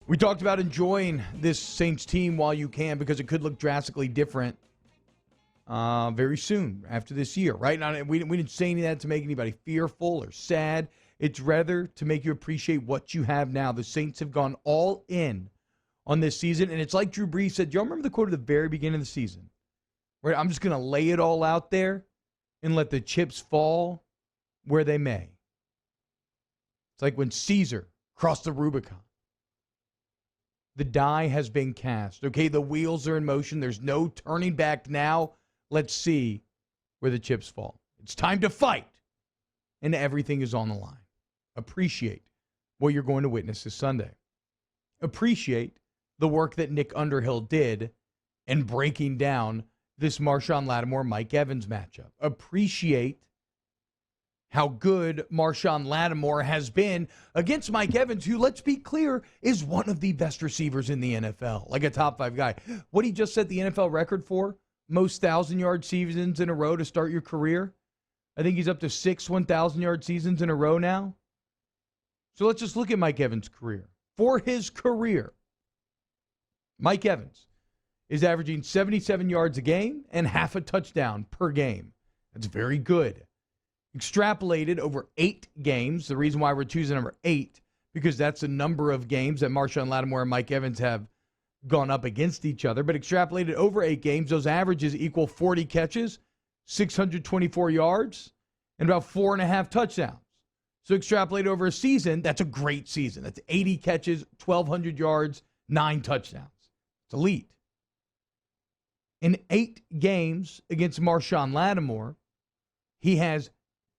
We talked about enjoying this Saints team while you can because it could look drastically different very soon after this year, right? Now, we didn't say any of that to make anybody fearful or sad. It's rather to make you appreciate what you have now. The Saints have gone all in on this season, and it's like Drew Brees said. Do y'all remember the quote at the very beginning of the season? Right, I'm just going to lay it all out there and let the chips fall where they may. It's like when Caesar crossed the Rubicon. The die has been cast. Okay, the wheels are in motion. There's no turning back now. Let's see where the chips fall. It's time to fight. And everything is on the line. Appreciate what you're going to witness this Sunday. Appreciate the work that Nick Underhill did in breaking down this Marshon Lattimore-Mike Evans matchup. Appreciate how good Marshon Lattimore has been against Mike Evans, who, let's be clear, is one of the best receivers in the NFL, like a top 5 guy. What he just set the NFL record for, most 1,000-yard seasons in a row to start your career. I think he's up to 6 1,000-yard seasons in a row now. So let's just look at Mike Evans' career. For his career, Mike Evans is averaging 77 yards a game and half a touchdown per game. That's very good. Extrapolated over 8 games. The reason why we're choosing number 8, because that's the number of games that Marshon Lattimore and Mike Evans have gone up against each other. But extrapolated over 8 games, those averages equal 40 catches, 624 yards, and about 4.5 touchdowns. So extrapolated over a season, that's a great season. That's 80 catches, 1,200 yards, 9 touchdowns. It's elite. In 8 games against Marshon Lattimore, he has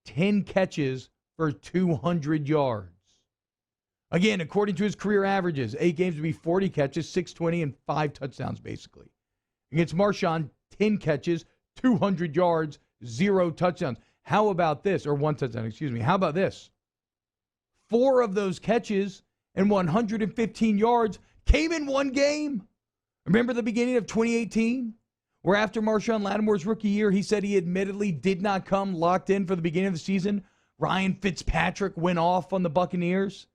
10 catches for 200 yards. Again, according to his career averages, 8 games would be 40 catches, 620, and 5 touchdowns, basically. Against Marshon, 10 catches, 200 yards, 0 touchdowns. How about this? Or 1 touchdown, excuse me. How about this? 4 of those catches and 115 yards came in one game. Remember the beginning of 2018? Where after Marshon Lattimore's rookie year, he said he admittedly did not come locked in for the beginning of the season. Ryan Fitzpatrick went off on the Buccaneers.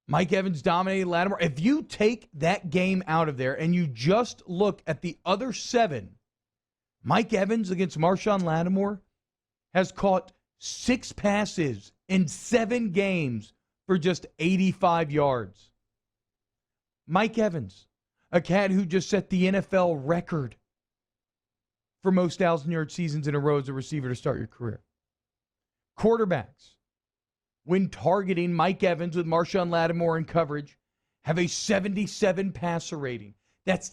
Mike Evans dominated Lattimore. If you take that game out of there and you just look at the other 7, Mike Evans against Marshon Lattimore has caught 6 passes in 7 games for just 85 yards. Mike Evans, a cat who just set the NFL record for most 1,000-yard seasons in a row as a receiver to start your career. Quarterbacks, when targeting Mike Evans with Marshon Lattimore in coverage, have a 77 passer rating. That's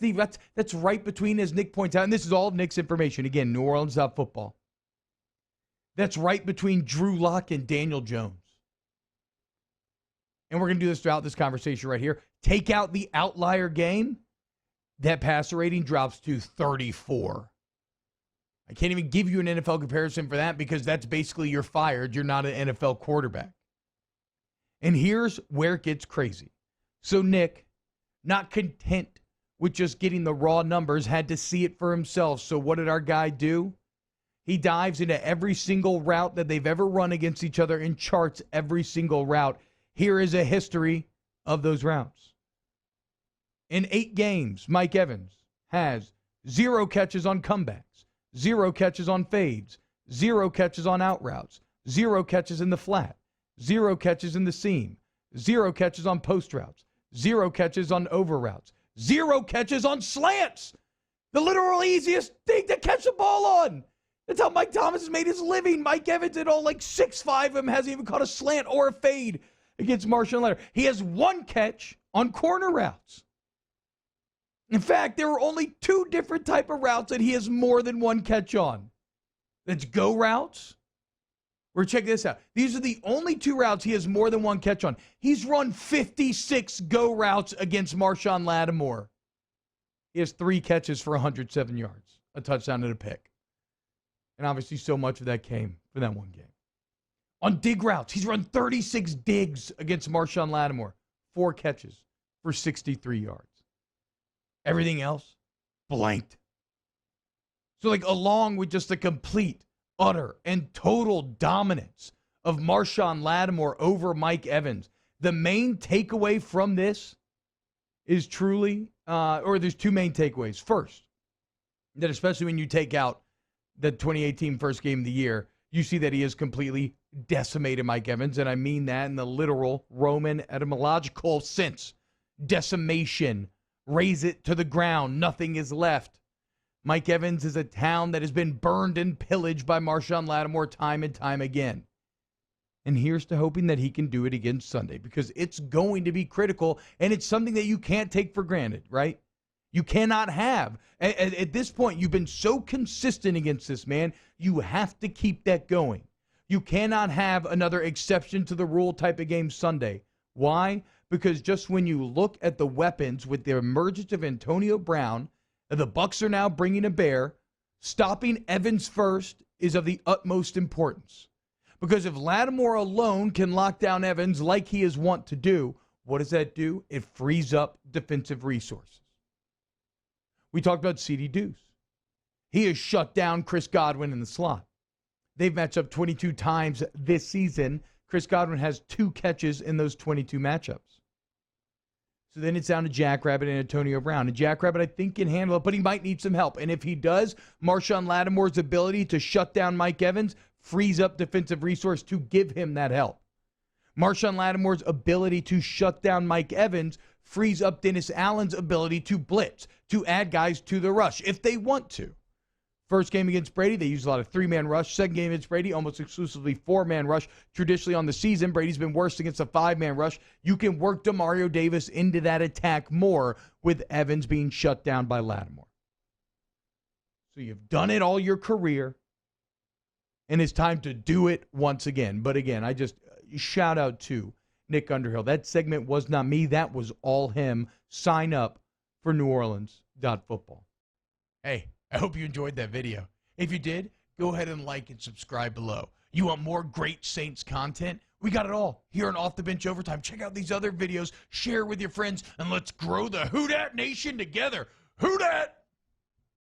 right between, as Nick points out, and this is all of Nick's information. Again, New Orleans Football. That's right between Drew Lock and Daniel Jones. And we're going to do this throughout this conversation right here. Take out the outlier game, that passer rating drops to 34. I can't even give you an NFL comparison for that because that's basically you're fired. You're not an NFL quarterback. And here's where it gets crazy. So Nick, not content with just getting the raw numbers, had to see it for himself. So what did our guy do? He dives into every single route that they've ever run against each other and charts every single route. Here is a history of those routes. In 8 games, Mike Evans has 0 catches on comebacks, 0 catches on fades, 0 catches on out routes, 0 catches in the flat, 0 catches in the seam, 0 catches on post routes, 0 catches on over routes, 0 catches on slants. The literal easiest thing to catch the ball on. That's how Mike Thomas has made his living. Mike Evans at all like 6'5" of them hasn't even caught a slant or a fade against Marshon Lattimore. He has 1 catch on corner routes. In fact, there are only 2 different type of routes that he has more than 1 catch on. That's go routes. Check this out. These are the only 2 routes he has more than 1 catch on. He's run 56 go routes against Marshon Lattimore. He has 3 catches for 107 yards, a touchdown and a pick. And obviously so much of that came from that 1 game. On dig routes, he's run 36 digs against Marshon Lattimore. 4 catches for 63 yards. Everything else, blanked. So, along with just the complete, utter, and total dominance of Marshon Lattimore over Mike Evans, the main takeaway from this is truly, or there's two main takeaways. First, that especially when you take out the 2018 first game of the year, you see that he has completely decimated Mike Evans, and I mean that in the literal Roman etymological sense. Decimation. Raise it to the ground. Nothing is left. Mike Evans is a town that has been burned and pillaged by Marshon Lattimore time and time again. And here's to hoping that he can do it again Sunday, because it's going to be critical, and it's something that you can't take for granted, right? You cannot have. At this point, you've been so consistent against this man, you have to keep that going. You cannot have another exception to the rule type of game Sunday. Why? Because just when you look at the weapons with the emergence of Antonio Brown, the Bucs are now bringing to bear, stopping Evans first is of the utmost importance. Because if Lattimore alone can lock down Evans like he is wont to do, what does that do? It frees up defensive resources. We talked about C.D. Deuce. He has shut down Chris Godwin in the slot. They've matched up 22 times this season. Chris Godwin has 2 catches in those 22 matchups. So then it's down to Jackrabbit and Antonio Brown. And Jackrabbit, I think, can handle it, but he might need some help. And if he does, Marshon Lattimore's ability to shut down Mike Evans frees up defensive resource to give him that help. Marshon Lattimore's ability to shut down Mike Evans frees up Dennis Allen's ability to blitz, to add guys to the rush if they want to. First game against Brady, they used a lot of 3-man rush. Second game against Brady, almost exclusively 4-man rush. Traditionally on the season, Brady's been worse against a 5-man rush. You can work Demario Davis into that attack more with Evans being shut down by Lattimore. So you've done it all your career, and it's time to do it once again. But again, I just shout out to Nick Underhill. That segment was not me. That was all him. Sign up for NewOrleans.football. Hey, I hope you enjoyed that video. If you did, go ahead and like and subscribe below. You want more great Saints content? We got it all here on Off the Bench Overtime. Check out these other videos, share with your friends, and let's grow the Who Dat Nation together. Who Dat?